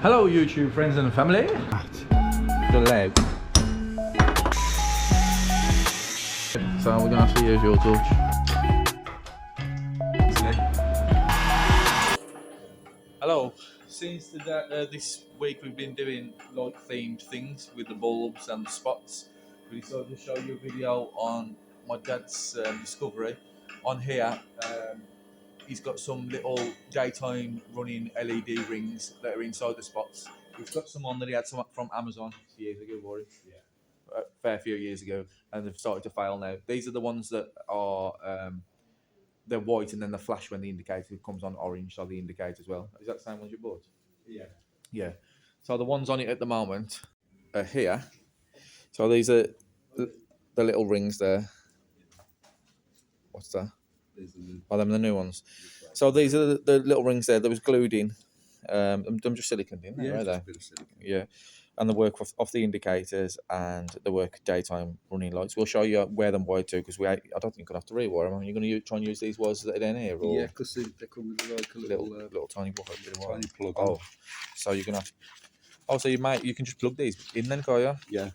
Hello YouTube friends and family. The leg. So we're gonna have to use your torch. Hello. Since this week we've been doing light themed things with the bulbs and the spots. We decided to show you a video on my dad's discovery. On here, he's got some little daytime running LED rings that are inside the spots. We've got some on that he had some from Amazon years ago, Warren. Yeah. A fair few years ago, and they've started to fail now. These are the ones that are they're white and then they flash when the indicator comes on orange, so the indicator as well. Is that the same ones you bought? Yeah. Yeah. So the ones on it at the moment are here. So these are the little rings there. What's that? Oh, them are the new ones. So these are the little rings there that was glued in. I'm just siliconed in there, right? Yeah. And the work off the indicators and the work daytime running lights. We'll show you where them wired to because I don't think you're gonna have to rewire them. You're gonna try and use these wires that are in here, or yeah, because they come with like a little tiny plug. Oh, so you're gonna have. Oh, so you can just plug these in then, can you? Yeah,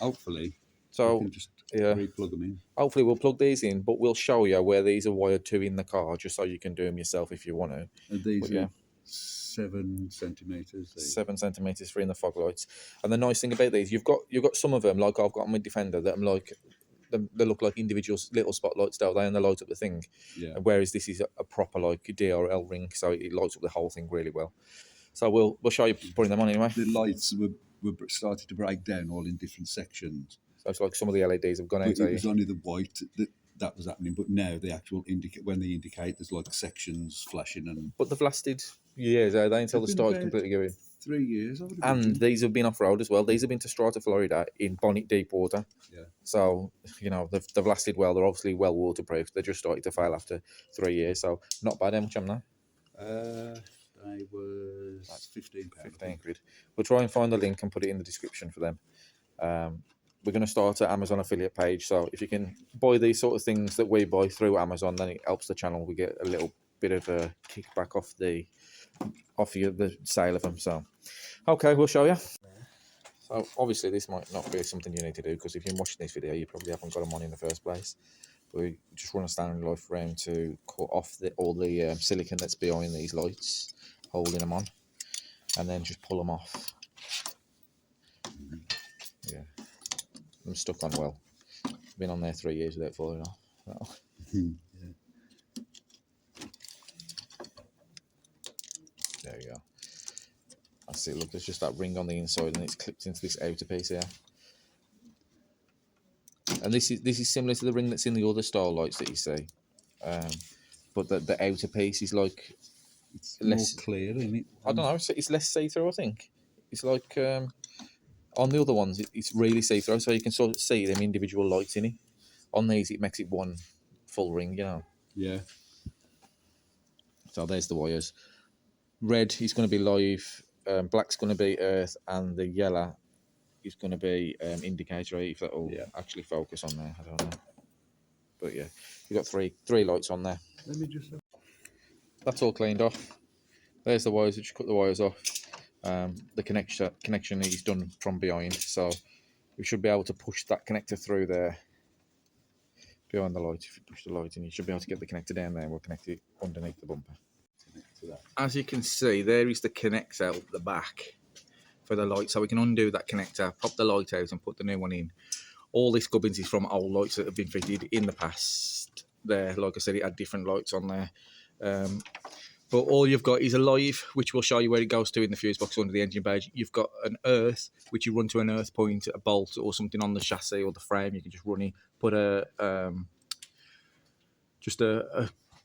hopefully. So you can just re-plug them in. Hopefully we'll plug these in, but we'll show you where these are wired to in the car, just so you can do them yourself if you want to. And these are 7 centimeters. 7 centimeters for in the fog lights. And the nice thing about these, you've got some of them, like I've got on my Defender, that I'm like, they look like individual little spotlights, don't they? And they light up the thing. Yeah. Whereas this is a proper like DRL ring, so it lights up the whole thing really well. So we'll show you putting them on anyway. The lights were started to break down all in different sections. So it's like some of the LEDs have gone out. It was only the white that was happening, but now the actual when they indicate, there's like sections flashing and. But they've lasted years, are they, until the started completely going? 3 years. And these have been off road as well. These have been to Strata, Florida, in Bonnet deep water. Yeah. So they've lasted well. They're obviously well waterproof. They just started to fail after 3 years. So not bad. How much am I? They was £15. 15 quid. We'll try and find the link and put it in the description for them. We're going to start an Amazon affiliate page. So if you can buy these sort of things that we buy through Amazon, then it helps the channel. We get a little bit of a kickback off the sale of them. So okay, we'll show you. So obviously this might not be something you need to do, because if you're watching this video you probably haven't got them on in the first place. But we just run a standard life round to cut off all the silicon that's behind these lights, holding them on, and then just pull them off. Yeah, I'm stuck on well. Been on there 3 years without falling off. Yeah. There we go. That's it. Look, there's just that ring on the inside, and it's clipped into this outer piece here. And this is similar to the ring that's in the other style lights that you see, but the outer piece is like it's less clear, isn't it? I don't know. It's less see-through. I think it's like on the other ones it's really see-through, so you can sort of see them individual lights in it. On these, it makes it one full ring, Yeah. So there's the wires. Red is going to be live, black's going to be earth, and the yellow is going to be indicator. If that will actually focus on there, I don't know. But yeah, you've got three lights on there. Let me just. That's all cleaned off. There's the wires. Just cut the wires off. The connection is done from behind, so we should be able to push that connector through there behind the light. If you push the light in, you should be able to get the connector down there, and we'll connect it underneath the bumper. As you can see, there is the connector at the back for the light, so we can undo that connector, pop the light out and put the new one in. All this gubbins is from old lights that have been fitted in the past there. Like I said, it had different lights on there, but all you've got is a live, which will show you where it goes to in the fuse box under the engine page. You've got an earth, which you run to an earth point, a bolt or something on the chassis or the frame. You can just run it, put a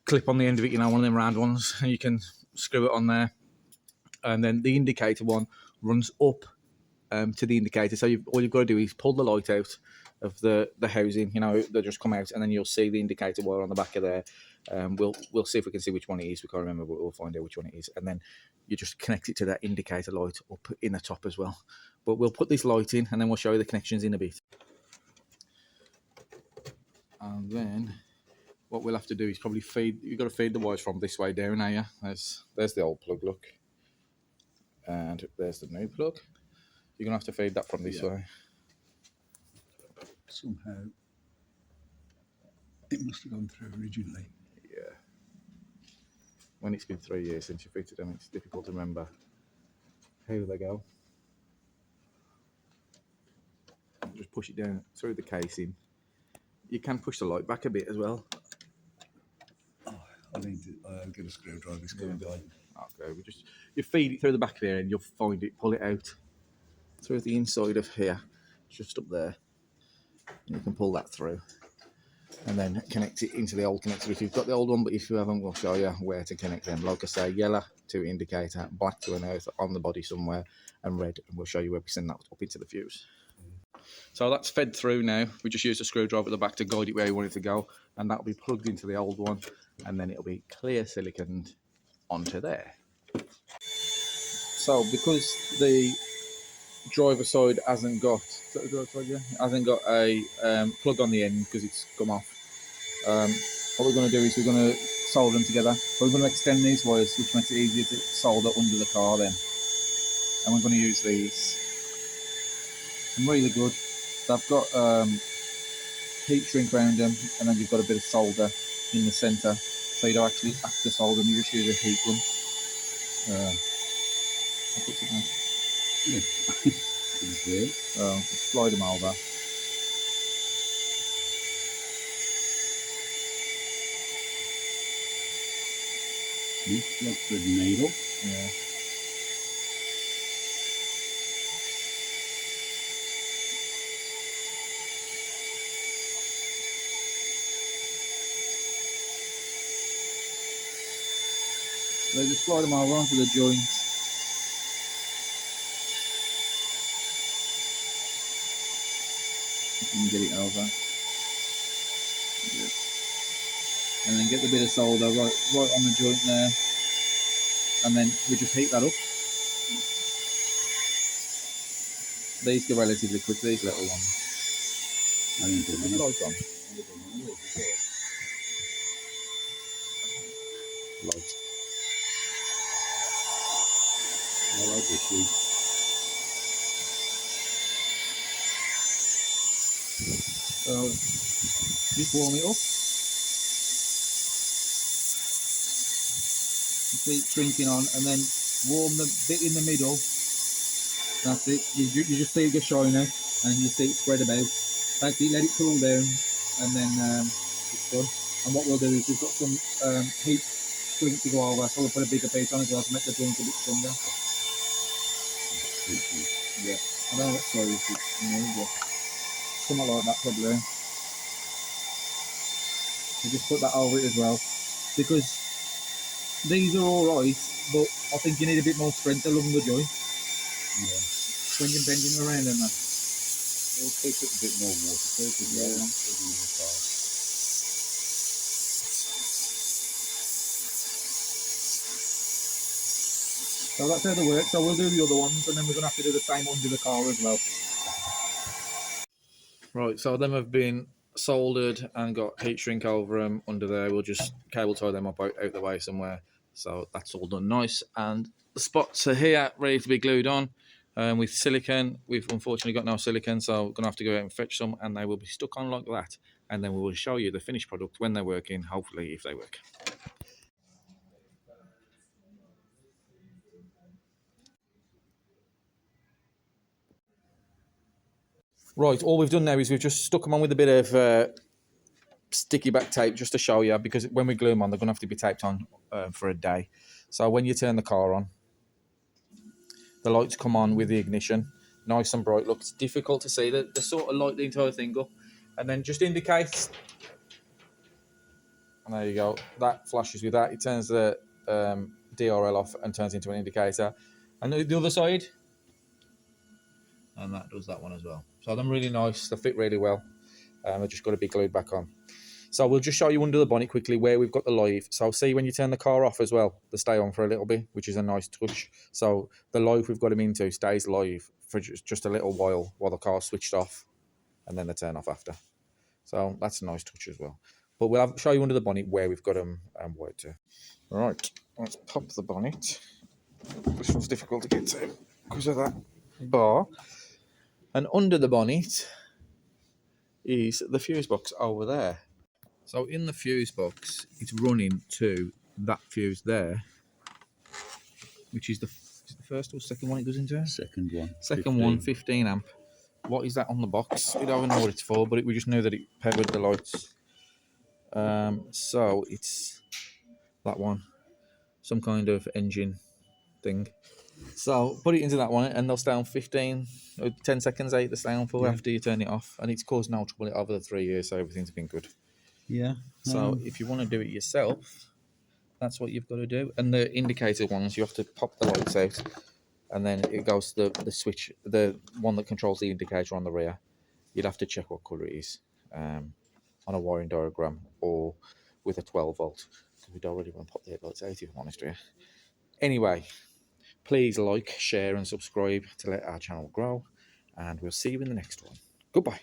clip on the end of it, one of them round ones, and you can screw it on there. And then the indicator one runs up to the indicator. So all you've got to do is pull the light out of the housing. They'll just come out, and then you'll see the indicator wire on the back of there. We'll see if we can see which one it is. We can't remember, but we'll find out which one it is. And then you just connect it to that indicator light up in the top as well. But we'll put this light in, and then we'll show you the connections in a bit. And then what we'll have to do is probably feed. You've got to feed the wires from this way down here. There's the old plug. Look. And there's the new plug. You're going to have to feed that from this way. Somehow it must have gone through originally. Yeah. When it's been 3 years since you fitted them, it's difficult to remember how they go. Just push it down through the casing. You can push the light back a bit as well. Oh, I need to get a screwdriver. It's coming behind. Okay, you feed it through the back there, and you'll find it. Pull it out through the inside of here, just up there. And you can pull that through, and then connect it into the old connector if you've got the old one. But if you haven't, we'll show you where to connect them. Like I say, yellow to indicator, black to an earth on the body somewhere, and red. And we'll show you where we send that up into the fuse. So that's fed through now. We just used a screwdriver at the back to guide it where you want it to go, and that'll be plugged into the old one, and then it'll be clear siliconed onto there. So because the driver side hasn't got a plug on the end because it's come off, what we're going to do is we're going to solder them together. But we're going to extend these wires, which makes it easier to solder under the car then. And we're going to use these. And really good. They've got heat shrink around them, and then you've got a bit of solder in the centre, so you don't actually have to solder them, you just use a heat gun. I'll put it down. Just slide them over. Like the needle. Yeah. So just slide them over onto the joint. You can get it over. Good. And then get the bit of solder right on the joint there. And then we just heat that up. These go relatively quick, these little ones. I didn't do that. Light on. Light. I like this sheet. So just warm it up. See it shrinking on, and then warm the bit in the middle. That's it. You just see it go shiny, and you see it spread about. That's it. Let it cool down, and then it's done. And what we'll do is we've got some heat shrink to go over, so we'll put a bigger piece on as well to make the joint a bit stronger. Yeah, I don't know what size it is, but something like that probably. So just put that over it as well, because these are all right, but I think you need a bit more strength along the joint. Yeah. When you're bending around and that. It'll take it a bit more waterproof as well. So that's how they work. So we'll do the other ones, and then we're going to have to do the same under the car as well. Right, so them have been soldered and got heat shrink over them under there. We'll just cable tie them up out the way somewhere. So that's all done nice. And the spots are here, ready to be glued on with silicone. We've unfortunately got no silicone, so we're going to have to go out and fetch some, and they will be stuck on like that. And then we will show you the finished product when they're working, hopefully, if they work. Right, all we've done now is we've just stuck them on with a bit of sticky back tape just to show you, because when we glue them on, they're going to have to be taped on for a day. So when you turn the car on, the lights come on with the ignition, nice and bright. Look, it's difficult to see. They sort of light the entire thing up, and then just indicates. And there you go. That flashes with that. It turns the DRL off and turns into an indicator. And the other side, and that does that one as well. So they're really nice. They fit really well. They've just got to be glued back on. So we'll just show you under the bonnet quickly where we've got the live. So see when you turn the car off as well, they stay on for a little bit, which is a nice touch. So the live we've got them into stays live for just a little while the car's switched off, and then they turn off after. So that's a nice touch as well. But we'll show you under the bonnet where we've got them and wired to. Right, let's pop the bonnet. This one's difficult to get to because of that bar. And under the bonnet is the fuse box over there. So in the fuse box, it's running to that fuse there, which is the first or second one it goes into? Second one. Second one, 15 amp. What is that on the box? We don't know what it's for, but we just know that it powered the lights. So it's that one, some kind of engine thing. So put it into that one, and they'll stay on 15 or 10 seconds. They stay on for after you turn it off, and it's caused no trouble over the 3 years, so everything's been good. Yeah. So if you want to do it yourself, that's what you've got to do. And the indicator ones, you have to pop the lights out, and then it goes to the switch, the one that controls the indicator on the rear. You'd have to check what colour it is on a wiring diagram or with a 12 volt. Because we don't really want to pop the headlights out, if I'm honest with you. Anyway, please like, share, and subscribe to let our channel grow. And we'll see you in the next one. Goodbye.